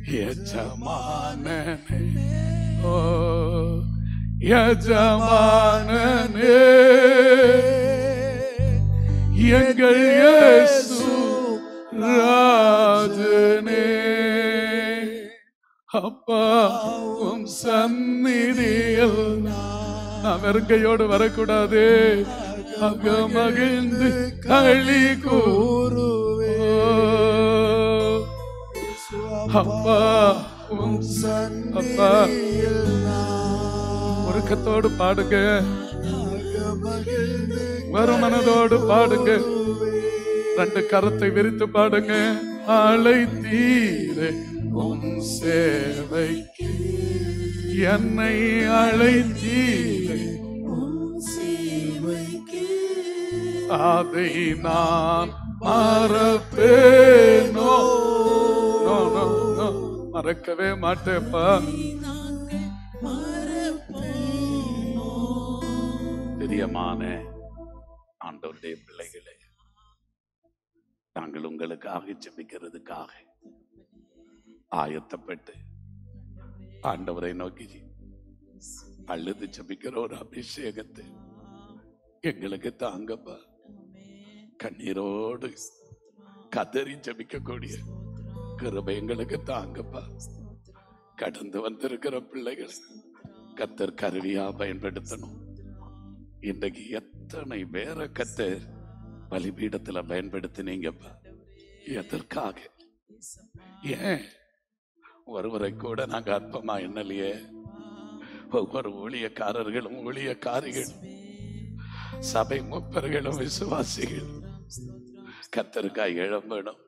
எஜமானனே, ஓ எஜமானனே, எங்கள் இயேசு ராஜனே. அப்பா உம் சந்நிதியில் நான் வெறுங்கையோடு வரக்கூடாது. அங்க மகிழ்ந்து களி கூறுவே. அப்பா உம் அப்பா உருக்கத்தோடு பாடுங்க, வரும் மனதோடு பாடுங்க, ரெண்டு கரத்தை விரித்து பாடுங்க. அழைத்தீரே உம் சேவைக்கு, என்னை அழைத்தீரே அதை நான் மறப்பேனோ? மறக்கவே மாட்டேப்பா. பிரியமான ஆண்டவருடைய பிள்ளைகளே, நாங்கள் உங்களுக்காக ஜெபிக்கிறதுக்காக ஆயத்தப்பட்டு ஆண்டவரை நோக்கி அழுது ஜெபிக்கிற ஒரு அபிஷேகத்தை எங்களுக்கு தாங்கப்பா. கண்ணீரோடு கதறி ஜெபிக்கக்கூடிய கிருபை எங்களுக்கு தாங்கப்பா. கடந்து வந்திருக்கிற பிள்ளைகளை கர்த்தர் கருவியா பயன்படுத்தணும். இன்றைக்கு எத்தனை பேர கர்த்தர் பலிபீடத்துல பயன்படுத்தினீங்கப்பா. எதற்காக? ஏன் ஒருவரை கூட நாங்க அற்பமா எண்ணலையே. ஒவ்வொரு ஊழியக்காரர்களும் ஊழியக்காரிகளும் சபை மூப்பர்களும் விசுவாசிகளும் கர்த்தருக்காய் எழும்பணும்.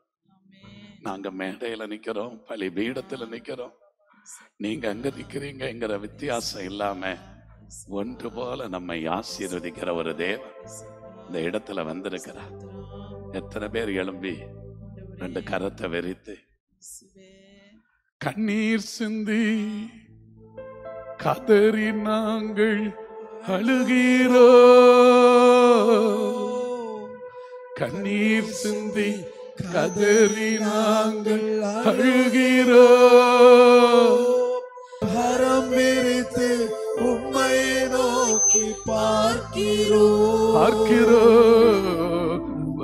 நாங்க மேடையில நிக்கிறோம், பலிபீடத்துல நிக்கிறோம், நீங்க அங்க நிக்கிறீங்கிற வித்தியாசம் இல்லாம ஒன்று போல நம்மை ஆசீர்வதிக்கிற ஒரு தேவன் இந்த இடத்துல வந்திருக்கிறார். எத்தனை பேர் எழும்பி ரெண்டு கரத்தை வெறித்து கண்ணீர் சிந்தி கதறி நாங்கள் அழுகிறோ, கண்ணீர் சிந்தி கதறி நாங்கள் அழுகிறோ, கரம் விரித்து உம்மை நோக்கி பார்க்கிறோ,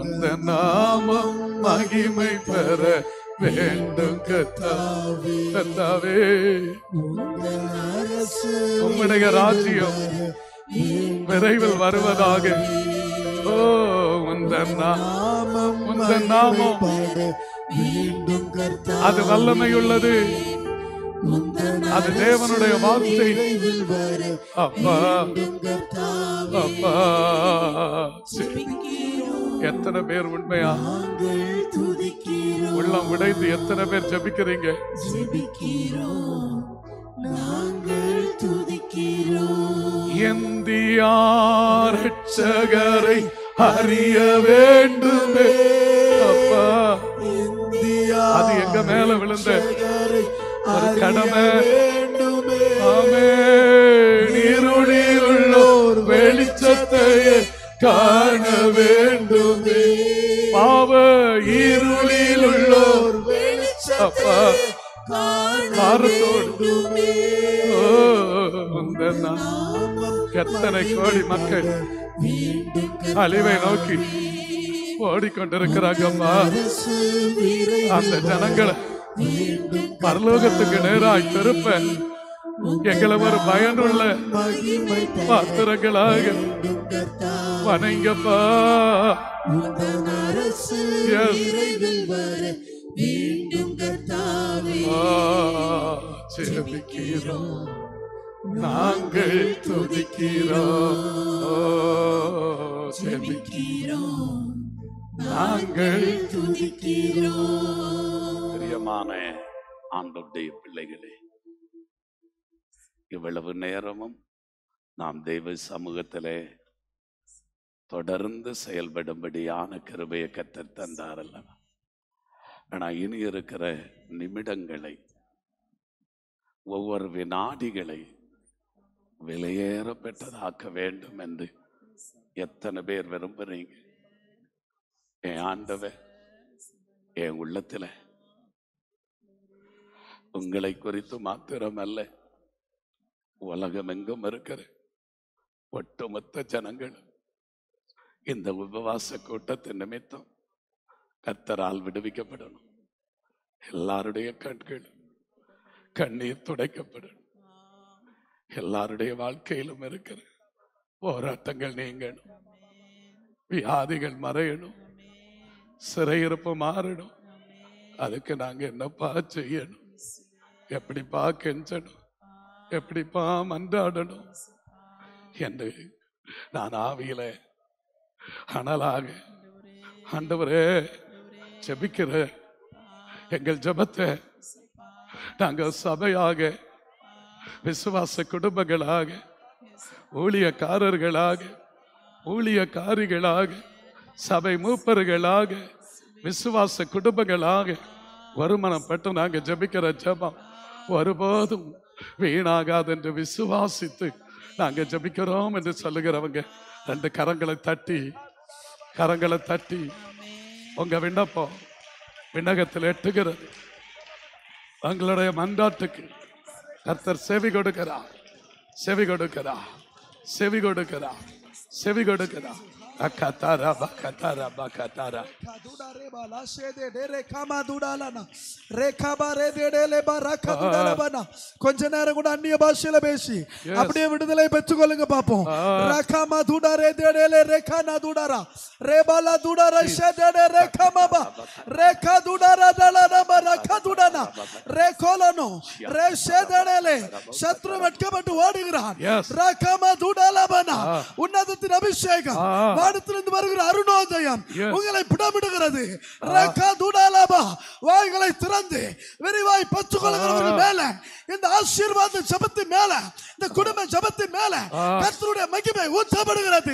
உந்த நாமம் மகிமை பெற வேண்டும் கர்த்தாவே. கர்த்தாவே, உம்முடைய ராஜ்யம் விரைவில் வருவதாக. ஓ உந்த நாமம் அது வல்லமையுள்ளது, அது தேவனுடைய வார்த்தை. அப்பா அப்பா, எத்தனை பேர் உண்மையா உள்ளம் உடைந்து எத்தனை பேர் ஜெபிக்கிறீங்க? இந்தியா ரட்சகரை அறிய வேண்டுமே. அப்பா, அது எங்க மேல விழுந்த ஒரு கடமை. ஆமென். இருளில் உள்ளோர் வெளிச்சத்தையே காண வேண்டுமே. பாவ இருளில் உள்ளோர் அப்பா காரணத்தோடு எத்தனை கோடி மக்கள் அழிவை நோக்கி ஓடிக்கொண்டிருக்கிறாங்கம்மா. அந்த ஜனங்களை பரலோகத்துக்கு நேராய் திருப்ப எங்களை ஒரு பயனுள்ள பாத்திரங்களாக வணங்கப்பா. ஜெபிக்கிறோம், நாங்கள் துதிக்கிறோம், ஜெபிக்கிறோம், நாங்கள் துதிக்கிறோம். பிரியமான ஆண்டவருடைய பிள்ளைகளே, இவ்வளவு நேரமும் நாம் தெய்வ சமூகத்திலே தொடர்ந்து செயல்படும்படியான கிருபையை கர்த்தர் தந்தார் அல்லவா? ஆனா இனி இருக்கிற நிமிடங்களை, ஒவ்வொரு வினாடிகளை விலையேற பெற்றதாக்க வேண்டும் என்று எத்தனை பேர் விரும்புறீங்க? என் ஆண்டவர் என் உள்ளத்துல உங்களை குறித்து மாத்திரமல்ல, உலகமெங்கும் இருக்கிற ஒட்டுமொத்த ஜனங்கள் இந்த உபவாச கூட்டத்தின் நிமித்தம் கர்த்தரால் விடுவிக்கப்படணும். எல்லாருடைய கண்கள் கண்ணீர் துடைக்கப்படணும். எல்லாருடைய வாழ்க்கையிலும் இருக்கிற போராட்டங்கள் நீங்கணும், வியாதிகள் மறையணும், சிறையிருப்பு மாறணும். அதுக்கு நாங்க என்னப்பா செய்யணும்? எப்படிப்பா கெஞ்சணும்? எப்படிப்பா மன்றாடணும் என்று நான் ஆவியில அனலாக ஆண்டவரே ஜெபிக்கிற எங்கள் ஜெபத்தை நாங்கள் சபையாக, விசுவாச குடும்பங்களாக, ஊழியக்காரர்களாக, ஊழியக்காரிகளாக, சபை மூப்பர்களாக, விசுவாச குடும்பங்களாக வருமானப்பட்டு நாங்கள் ஜெபிக்கிற ஜெபம் ஒருபோதும் வீணாகாது என்று விசுவாசித்து நாங்கள் ஜெபிக்கிறோம் என்று சொல்லுகிறவங்க ரெண்டு கரங்களை தட்டி உங்க விண்ணப்பம் விண்ணகத்தில் எட்டுகிறது. உங்களுடைய மன்றாட்டுக்கு கர்த்தர் செவி கொடுக்கிறார், செவி கொடுக்கிறார், செவி கொடுக்கிறார், செவி கொடுக்கிறார். Akatara bakatara bakatara kadudare bala shede dere kama dudalana rekabare dedele baraka dudalabana கொஞ்ச நேரம் கூட அந்நிய பாஷையில பேசி அப்படியே விடுதலை பெற்றுக்கொள்ளுங்க பாப்போம். ரகமா துடரே dedele rekana dudara rebala dudara shede rekamaba reka dudara dalana baraka dudana rekolano reshedele சத்ரு வெட்கப்பட்டு ஓடுகிறான். ரகமா துடலபனா உன்னதத்தின் அபிஷேகம் வானத்திலிருந்து வருகிற அருணோதயம் உங்களை பிடமிடுகிறது. வாய்களை திறந்து விரிவாய் பெற்றுக்கொள்கிறவர்கள் மேல, இந்த ஆசீர்வாத ஜெபத்தின் மேல, இந்த குடும்ப ஜெபத்தின் மேல கர்த்தருடைய மகிமை ஊற்றப்படுகிறது.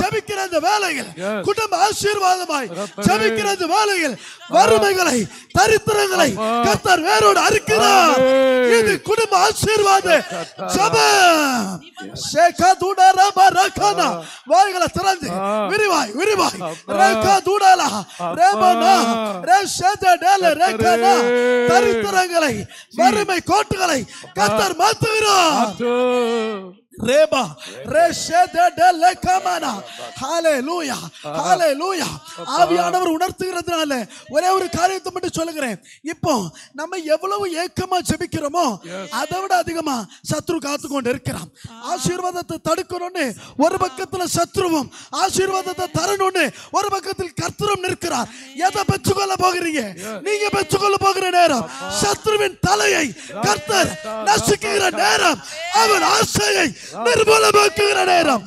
ஜெபிக்கிற இந்த வேளையில் குடும்ப ஆசீர்வாதமாய் ஜெபிக்கிற இந்த வேளையில் வறுமைகளை, தரித்திரங்களை கர்த்தர் வேரோடு அறுக்கிறார். இது குடும்ப ஆசீர்வாத ஜெபம். வாய்களை திறந்து விரிவாய் விரிவாய் தரித்திரங்களை, வறுமை கோட்டுகளை கர்த்தர் மாற்றுகிறார். Reba reshedele kamana hallelujah hallelujah ஆவியானவர் உணர்த்துகிறதுனால ஒரே ஒரு காரியத்தை மட்டும் சொல்லுகிறேன். இப்போ நம்ம எவ்வளவு ஏக்கமா ஜெபிக்கிறோமோ அதை விட அதிகமா சத்ரு காத்து கொண்டு இருக்கிறான். ஆசீர்வாதத்தை தடுக்கணும்னு ஒரு பக்கத்துல சத்ருவும், ஆசீர்வாதத்தை தரணும்னு ஒரு பக்கத்தில் கர்த்தரும் நிற்கிறார். எதை பெற்றுக்கொள்ள போகிறீங்க? நீங்க பெற்றுக்கொள்ள போகிற நேரம் சத்ருவின் தலையை கர்த்தர் நசுக்குகிற நேரம், அவன் ஆசையை நிர்மூலமாக்குகிற நேரம்.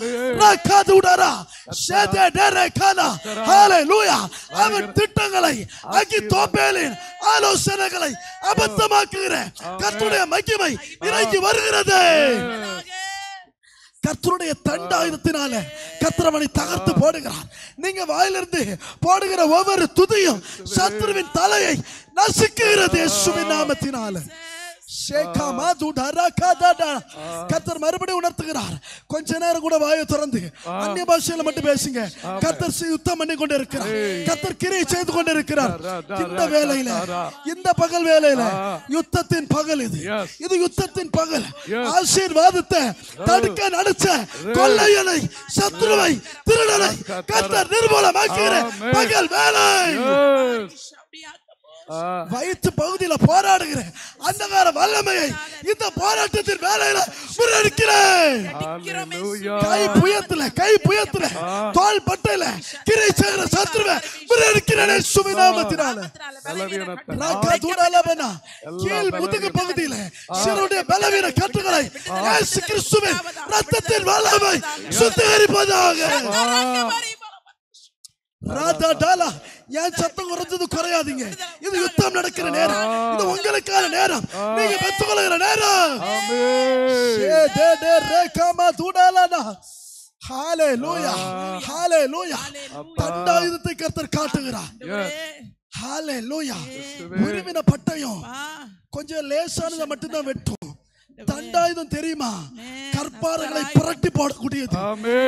அவன் திட்டங்களை, அகித்தோப்பேலின் ஆலோசனைகளை அபத்தமாக்குகிற கர்த்தருடைய மகிமை இறங்கி வருகிறது. கர்த்தருடைய தண்டாயுதத்தினால கர்த்தர் அவனை தகர்த்து போடுகிறார். நீங்க வாயிலிருந்து போடுகிற ஒவ்வொரு துதியும் சத்ருவின் தலையை நசுக்குகிறது இயேசுவின் நாமத்தினால. கர்த்தர் மறுபடியும் உணர்த்துகிறார். கொஞ்ச நேரம் கூட வாயை திறந்து அந்நிய பாஷையில மட்டும் பேசுங்க. கர்த்தர் யுத்தம் பண்ணி கொண்டு இருக்கிறார். கர்த்தர் கிரியை செய்து கொண்டு இருக்கிறார். இந்த வேளையில, இந்த பகல் வேளையில யுத்தத்தின் பகல் இது. இது யுத்தத்தின் பகல். ஆசீர்வாதத்தை தடுக்க நினைச்ச கொள்ளையனை, சத்ருவை, திருடனை கர்த்தர் நிர்மூலமாக்குகிற பகல் வேளை. வயிற்று பகுதியில போராடுகிற அந்தகார வல்லமையை இந்த போராட்டத்தின் வேலையில முறியடிக்கிறேன். கை புயத்துல தோள் பட்டையில கிரை செய்கிற சத்ருவை முறியடிக்கிறேன் இயேசுவின் நாமத்தினால. கீழ் முதுகு பகுதியில சிலருடைய பலவீன கட்டுகளை இயேசு கிறிஸ்துவின் ரத்தத்தின் வல்லமை சுத்திகரிப்பதாக. என் சத்தம் குறைஞ்சது குறையாதீங்க. இது யுத்தம் நடக்கிற நேரம். இது உங்களுக்கான நேரம். நீங்க பெற்றுக்கொள்கிற நேரம். ஹalleluya ஹalleluya தண்டாயுதத்தை கர்த்தர் காட்டுகிறார். ஹalleluya உருவின பட்டயம் கொஞ்சம் லேசானதை மட்டும்தான் வெட்டும். தண்டாயுதம் தெரியுமா? கற்பாறைகளை புரட்டி போடக்கூடியது.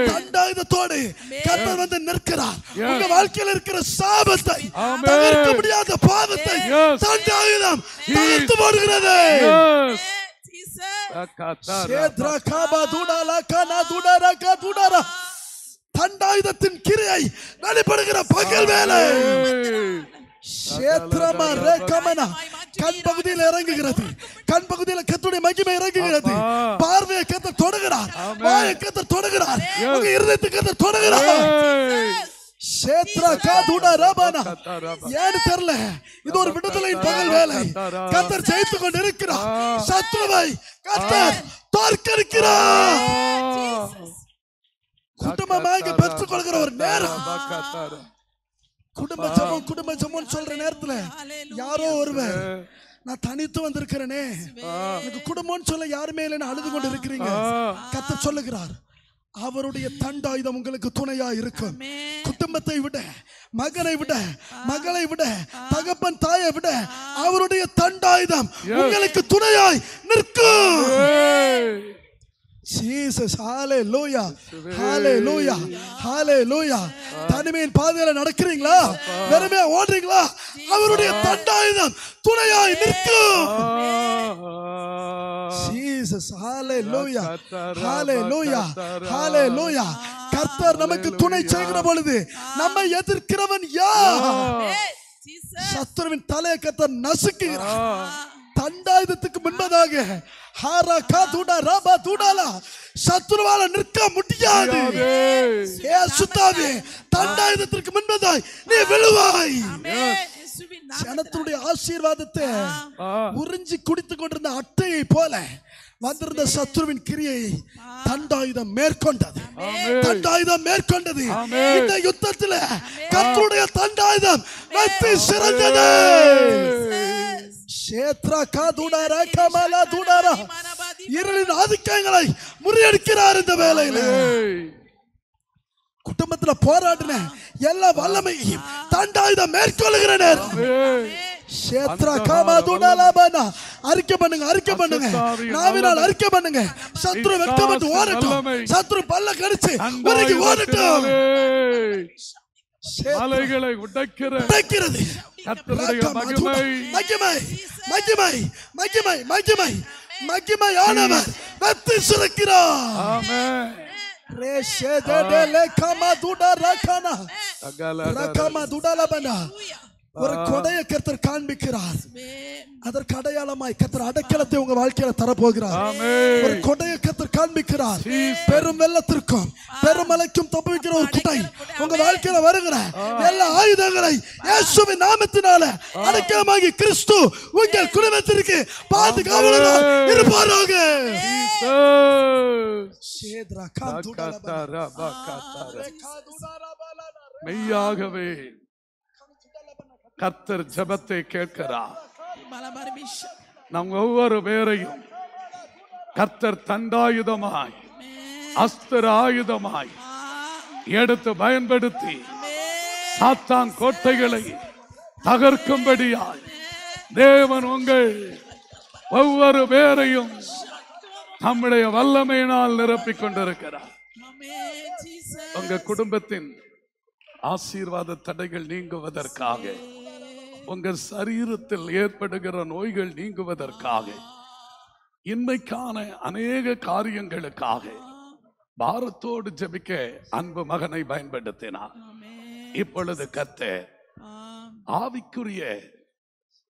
தண்டாயுதத்தோடு கர்த்தர் வந்து நிற்கிறார். உங்க வாழ்க்கையில் இருக்கிற சாபத்தை, தவிர்க்க முடியாத பாவத்தை தண்டாயுதம் தகர்த்து போடுகிறது. தண்டாயுதத்தின் கிரியை வெளிப்படுகிற பகல் வேலை கண் பகுதியில் இறங்குகிறது. கண் பகுதியில் கர்த்தருடைய மகிமை இறங்குகிறது. பார்வையை கர்த்தர் தொடுகிறார். வாயை கர்த்தர் தொடுகிறார். உங்க இருதயத்தை கர்த்தர் தொடுகிறார். ஏன்னு தெரியல, இது ஒரு விடுதலையின் பகல் வேலை. கர்த்தர் ஜெயித்துக் கொண்டு இருக்கிறார். சத்துருவை கர்த்தர் தோற்கடிக்கிறார். குடும்பமாக பெற்றுக் கொள்கிற ஒரு நேரம். குடும்ப ஜெபம் சொல்ற நேரத்துல யாரோ ஒருவர், நான் தனித்து வந்திருக்கிறேனே, எனக்கு குடும்பம் சொல்ல யாருமே இல்லைன்னு அழுது கொண்டு இருக்கிறீங்க. கர்த்தர் சொல்லுகிறார், அவருடைய தண்டாயுதம் உங்களுக்கு துணையா இருக்கும். குடும்பத்தை விட, மகனை விட, மகளை விட, தகப்பன் தாயை விட அவருடைய தண்டாயுதம் உங்களுக்கு துணையாய் நிற்கும். Jesus, hallelujah, hallelujah, hallelujah. தனிமையின் பாதையில நடக்கிறீங்களா, வெறுமையா ஓடுறீங்களா, அவருடைய தண்டாயுதம் துணையாய் நிற்கும். Jesus, hallelujah, hallelujah, hallelujah. கர்த்தர் நமக்கு துணை செய்கிற பொழுது நம்மை எதிர்க்கிறவன் யார்? சத்துருவின் தலையை கர்த்தர் நசுக்குகிறார். தண்டாயுதத்துக்கு முன்பதாக சத்துருவால நிற்க முடியாது. தண்டாயுதத்திற்கு முன்பதாய் நீ விழுவாய். ஜனத்துடைய ஆசீர்வாதத்தை உறிஞ்சி குடித்துக் கொண்டிருந்த அட்டையை போல வந்திருந்த சத்துருவின் கிரியை தண்டாயுதம் மேற்கொண்டது. தண்டாயுதம் மேற்கொண்டது. இந்த யுத்தத்தில் கர்த்தருடைய தண்டாயுதம் வெற்றி சிறந்தது. இருளின் ஆதிக்கங்களை முறியடிக்கிறார். இந்த வேளையில குடும்பத்துல போராடின எல்லா வல்லமையும் தண்டாயுதம் மேற்கொள்ளுகிற நேரம். அறிக்கை பண்ணுங்க, அறிக்கை பண்ணுங்க, நாவினால் அறிக்கை பண்ணுங்க. சத்ரு வெட்கப்பட்டு ஓடட்டும். சத்ரு பல்ல கடிச்சு உருகி ஓடட்டும். மலைகளை உடைக்கிறது கர்த்தருடைய மகிமை. மகிமை, மகிமை, மகிமை, மகிமை, மகிமையானவர் வெற்றி சிறக்கிறார். ஆமென். ஒரு கொடையை கர்த்தர் காண்பிக்கிறார். அதற்கு அடையாளமாய் கர்த்தர் அடைக்கலத்தை உங்க வாழ்க்கையில தரப்போகிறார். ஒரு கொடையை கர்த்தர் காண்பிக்கிறார். பெரும் வெள்ளத்திற்கும் பெருமலைக்கும் தப்புவிக்கிற ஒரு குடை உங்க வாழ்க்கையில வருகிற எல்லா ஆயுதங்களை இயேசுவின் நாமத்தினால அடைக்கலமாகி கிறிஸ்து உங்கள் குடும்பத்திற்கு பாதுகாவலராக இருப்பாராக. மெய்யாகவே கர்த்தர் ஜெபத்தை கேட்கிறார். நம் ஒவ்வொரு பேரையும் கர்த்தர் தண்டாயுதமாய், அஸ்திர ஆயுதமாய் எடுத்து பயன்படுத்தி சாத்தான் கோட்டைகளை தகர்க்கும்படியாய் தேவன் உங்கள் ஒவ்வொரு பேரையும் நம்முடைய வல்லமையினால் நிரப்பிக் கொண்டிருக்கிறார். உங்க குடும்பத்தின் ஆசீர்வாத தடைகள் நீங்குவதற்காக, உங்கள் சரீரத்தில் ஏற்படுகிற நோய்கள் நீங்குவதற்காக, இன்மைக்கான அநேக காரியங்களுக்காக பாரத்தோடு ஜெபிக்க அன்பு மகனை பயன்படுத்தினார். இப்பொழுது கர்த்தர் ஆவிக்குரிய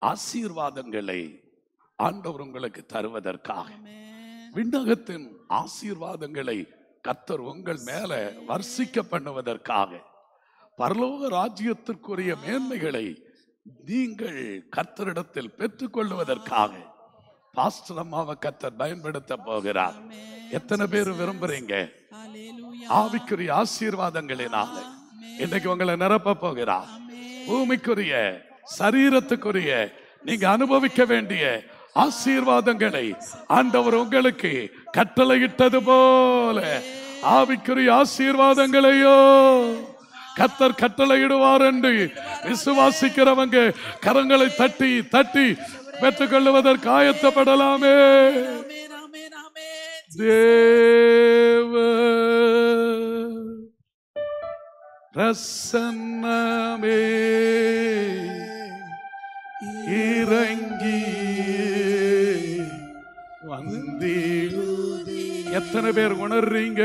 ஆசீர்வாதங்களை ஆண்டவர் உங்களுக்கு தருவதற்காக, விண்ணகத்தின் ஆசீர்வாதங்களை கர்த்தர் உங்கள் மேல வர்ஷிக்க பண்ணுவதற்காக, பரலோக ராஜ்யத்திற்குரிய மேன்மைகளை நீங்கள் கர்த்தரிடத்தில் பெற்றுக் கொள்வதற்காக பாஸ்டர் அம்மாவை கர்த்தர் பயன்படுத்த போகிறார். எத்தனை பேர் விரும்புறீங்க? ஆவிக்குரிய ஆசீர்வாதங்களினால இன்னைக்கு உங்களை நிரப்ப போகிறார். பூமிக்குரிய சரீரத்துக்குரிய நீங்க அனுபவிக்க வேண்டிய ஆசீர்வாதங்களை ஆண்டவர் உங்களுக்கு கட்டளையிட்டது போல ஆவிக்குரிய ஆசீர்வாதங்களையோ கர்த்தர் கட்டளையிடுவார் என்று விசுவாசிக்கிறவங்க கரங்களை தட்டி தட்டி பெற்றுக் கொள்வதற்கு ஆயத்தப்படலாமே. தேவ பிரசன்னமே இறங்கி வந்தீர். எத்தனை பேர் உணர்றீங்க?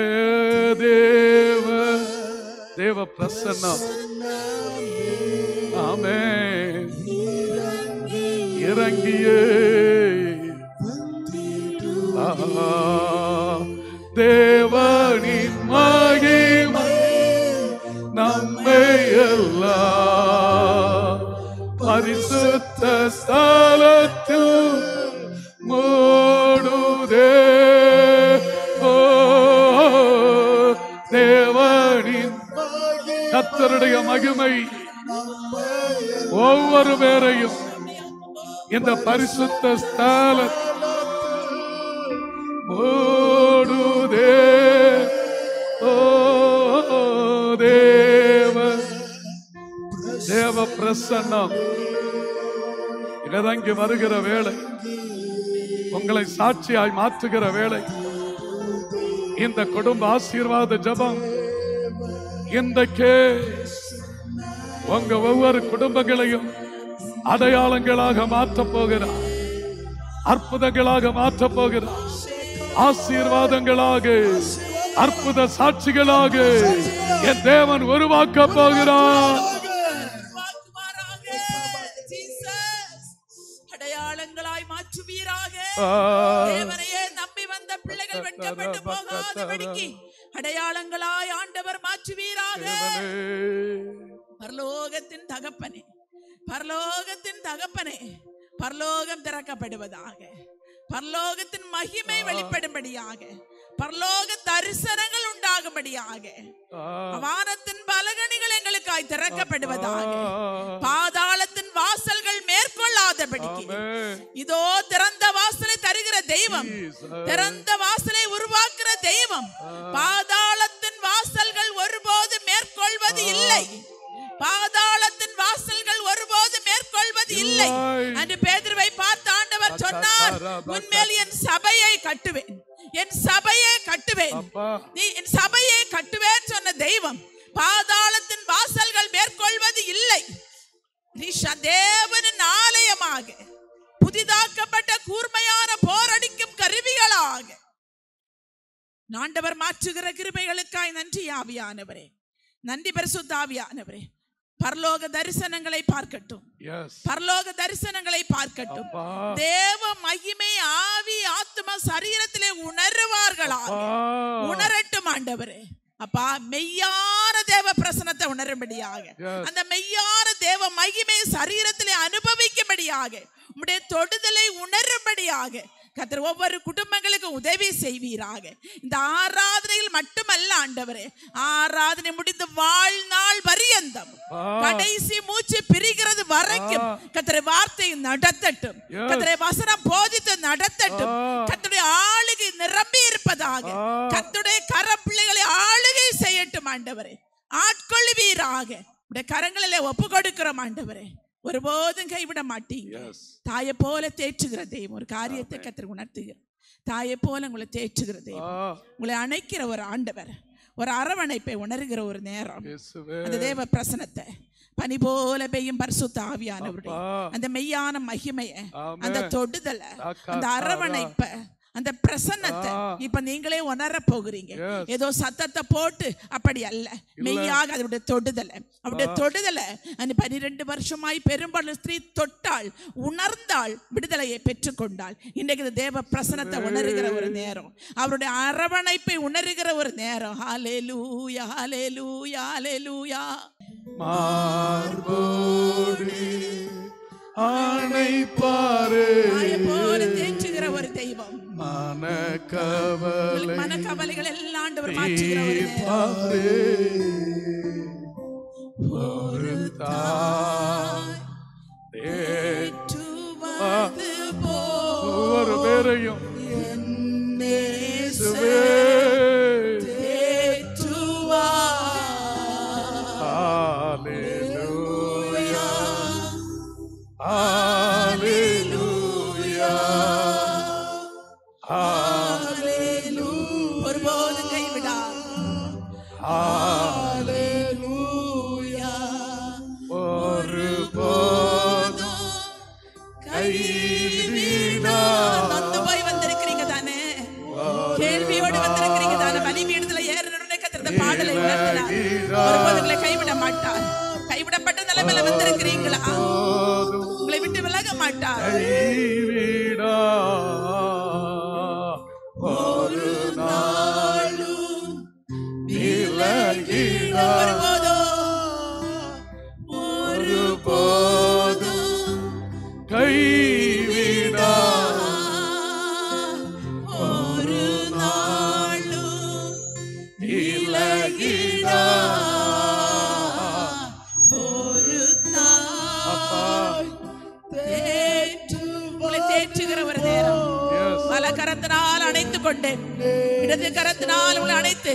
தேவ பிரசன்னம். ஆமென். இறங்கியே தேவனின் மகிமை நம்மை எல்லாம் பரிசுத்த ஸ்தலத்தில் மூடுதே. தேவனின் கர்த்தருடைய மகிமை ஒவ்வொரு பேரையும் இந்த பரிசுத்த ஸ்தலத்தில் மூடுதே. தேவ பிரசன்னம் இறங்கி வருகிற வேளை, உங்களை சாட்சியாய் மாற்றுகிற வேளை, இந்த குடும்ப ஆசீர்வாத ஜெபம் இன்றைக்கே உங்க ஒவ்வொரு குடும்பங்களையும் அடையாளங்களாக மாற்றப் போகிறார், அற்புதங்களாக மாற்றப் போகிறார், ஆசீர்வாதங்களாக, அற்புத சாட்சிகளாக என் தேவன் உருவாக்க போகிறார். அடையாளங்களாய் மாற்றுவீராக. தேவனையே நம்பி வந்த பிள்ளைகள் வெட்கப்பட்டு போகாதபடிக்கு அடையாளங்களாய் ஆண்டவர் மாற்றுவீராக. பரலோகத்தின் தகப்பனே, பரலோகத்தின் தகப்பனே, பரலோகம் திறக்கப்படுவதாக, பரலோகத்தின் மகிமை வெளிப்படும்படியாக, பரலோக தரிசனங்கள் உண்டாகும்படியாக, வானத்தின் பலகணிகள் எங்களுக்காய் திறக்கப்படுவதாக, பாதாளத்தின் வாசல்கள் மேற்கொள்ளாதபடிக்கு இதோ திறந்த வாசலை தருகிற தெய்வம், திறந்த வாசலை உருவாக்குற தெய்வம். பாதாளத்தின் வாசல்கள் ஒருபோது மேற்கொள்வது இல்லை, பாதாளத்தின் வாசல்கள் ஒருபோது மேற்கொள்வது இல்லை என்று பேதுருவை பார்த்து ஆண்டவர் சொன்னார், உன்மேல் என் சபையை கட்டுவேன், என் சபையை கட்டுவேன், நீ என் சபையை கட்டுவேன் சொன்ன தெய்வம் பாதாளத்தின் வாசல்கள் மேற்கொள்வது இல்லை. தேவனின் ஆலயமாக புதிதாக்கப்பட்ட கூர்மையான போரடிக்கும் கருவிகளாக ஆண்டவர் மாற்றுகிற கிருபைகளுக்காய் நன்றி ஆவியானவரே, நன்றி பரிசுத்த ஆவியானவரே. பரலோக தரிசனங்களை பார்க்கட்டும், பரலோக தரிசனங்களை பார்க்கட்டும். தேவ மகிமை ஆவி ஆத்மா சரீரத்திலே உணர்வார்களாக, உணரட்டும் ஆண்டவரே. அப்பா, மெய்யான தேவ பிரசனத்தை உணரும்படியாக, அந்த மெய்யான தேவ மகிமை சரீரத்திலே அனுபவிக்கும்படியாக, உம்முடைய தொடுதலை உணரும்படியாக கர்த்தர் ஒவ்வொரு குடும்பங்களுக்கு உதவி செய்வீராக. இந்த ஆராதனையில் மட்டுமல்ல ஆண்டவரே, ஆராதனை முடிந்து வாழ்நாள் பரியந்தம் கடைசி மூச்சு பிரிகிறது வரைக்கும் கர்த்தரை வார்த்தை நடத்தட்டும், கர்த்தரை வசனம் போதித்து நடத்தட்டும். கர்த்தருடைய ஆளுகை நிரம்பி இருப்பதாக, கர்த்தருடைய கரப்பிள்ளைகளை ஆளுகை செய்யட்டும் ஆண்டவரே. ஆட்கொள்வீராக, உடைய கரங்களிலே ஒப்பு கொடுக்கிறோம் ஆண்டவரே. ஒருபோதும் கைவிட மாட்டீங்க. தாயை போல தேற்றுகிற தெய்வம், ஒரு காரியத்தை கர்த்தர் உணர்த்துகிற தாயை போல உங்களை தேற்றுகிற தெய்வம், உங்களை அணைக்கிற ஒரு ஆண்டவர், ஒரு அரவணைப்பை உணர்கிற ஒரு நேரம். அந்த தேவ பிரசனத்தை பனி போல பெய்யும் பரிசுத்த ஆவியானவருடைய அந்த மெய்யான மகிமையை, அந்த தொடுதலை, அந்த அரவணைப்பை, அந்த பிரசன்னத்தை இப்ப நீங்களே உணர போகிறீங்க. ஏதோ சத்தத்தை போட்டு அப்படி அல்ல, மெய்யாக அதோட தொடுதலை, அவருடைய தொடுதலை. அந்த 12 வருஷமாய் பெரும்பாலும் ஸ்திரீ தொட்டாள், உணர்ந்தாள், விடுதலையை பெற்றுக்கொண்டாள். இன்றைக்கு தேவ பிரசனத்தை உணர்கிற ஒரு நேரம், அவருடைய அரவணைப்பை உணர்கிற ஒரு நேரம். ஹல்லேலூயா, ஹல்லேலூயா, ஹல்லேலூயா. மார்போடு ஆணைப்பாரே, போல தேற்றுகிற ஒரு தெய்வம், மனக்கவலை மனக்கவலைகள் எல்லாம் ஆண்டவர் மாற்றுகிற ஒரு ஒரு தாய் தேற்றுவது ஒவ்வொரு பேரையும் Hallelujah. நிரப்புகிற ஒரு நேரம். பல கரத்தினால் அணைத்துக் கொண்டு, இடது கரத்தினால் உங்களை அணைத்து,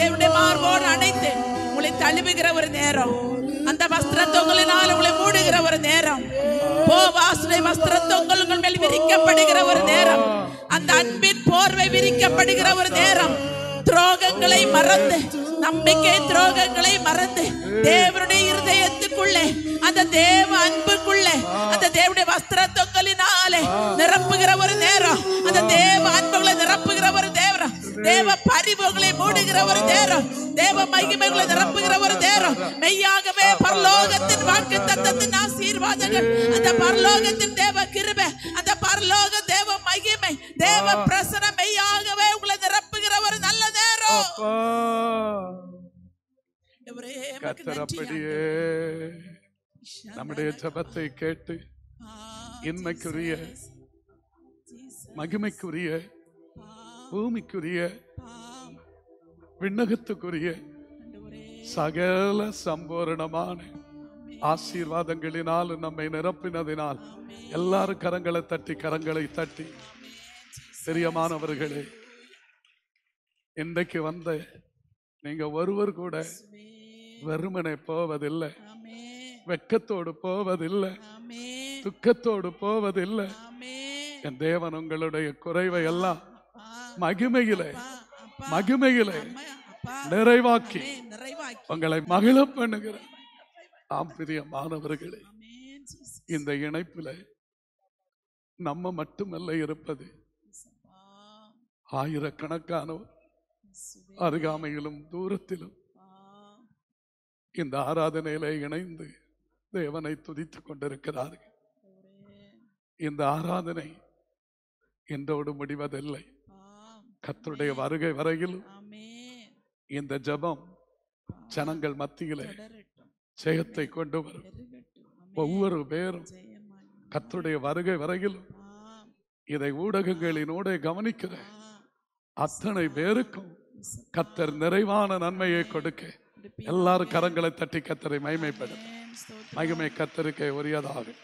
தேவனுடைய மார்போடு அணைத்து உங்களை தழுவுகிற ஒரு நேரம். அந்த வஸ்திர தொங்கலினால் உங்களை மூடுகிற ஒரு நேரம். வாசனை வஸ்திர தொங்கல் உங்கள் மேல் விரிக்கப்படுகிற ஒரு நேரம். அந்த அன்பின் போர்வை விரிக்கப்படுகிற ஒரு நேரம். துரோகங்களை மறந்து, நம்பிக்கை துரோகங்களை மறந்து, தேவனுடைய இருதயத்துக்குள்ளே, அந்த தேவ அன்புக்குள்ளே, அந்த தேவனுடைய வஸ்திர தொங்கலினாலே நிரப்புகிற ஒரு நேரம். அந்த தேவ அன்புகளை நிரப்புகிற ஒரு நேரம். தேவ பரிவுகளை மூடுகிற ஒரு நேரம். தேவ மகிமைகளை நிரப்புகிற ஒரு நேரம். மெய்யாகவே பரலோகத்தின் வாக்குத்தத்தத்தின் ஆசீர்வாதங்கள், அந்த பரலோகத்தின் தேவ கிருபை, அந்த பரலோக தேவ மகிமை, தேவ பிரசன்னம் மெய்யாகவே உங்களை நிரப்புகிற ஒரு நல்ல நேரம். கர்த்தர் அப்படியே நம்முடைய ஜெபத்தை கேட்டு இன்மைக்குரிய, மகிமைக்குரிய, பூமிக்குரிய, விண்ணகத்துக்குரிய சகல சம்பூரணமான ஆசீர்வாதங்களினால் நம்மை நிரப்பினதினால் எல்லாரும் கரங்களை தட்டி பிரியமானவர்களே, இன்றைக்கு வந்த நீங்க ஒருவர் கூட வெறுமனை போவதில்லை, வெட்கத்தோடு போவதில்லை, துக்கத்தோடு போவதில்லை. என் தேவன் உங்களுடைய குறைவை எல்லாம் மகிமையிலே நிறைவாக்கி உங்களை மகிழ பண்ணுகிறார். ஆம் பிரியமானவர்களே, இந்த இணைப்பில் நம்ம மட்டுமல்ல இருப்பது, ஆயிரக்கணக்கானவர் அருகாமையிலும் தூரத்திலும் இந்த ஆராதனையில இணைந்து தேவனை துதித்துக் கொண்டிருக்கிறார்கள். இந்த ஆராதனை என்றோடு முடிவதில்லை. கர்த்தருடைய வருகை வரையிலும் இந்த ஜெபம் ஜனங்கள் மத்தியிலே ஜெயத்தை கொண்டு வரும். ஒவ்வொரு பேரும் கர்த்தருடைய வருகை வரையிலும் இதை ஊடகங்களினோட கவனிக்கிற அத்தனை பேருக்கும் கர்த்தர் நிறைவான நன்மையை கொடுக்க எல்லாரும் கரங்களை தட்டி கர்த்தரை மகிமைப்படும். மகிமை கர்த்தருக்கே உரியதாகும்.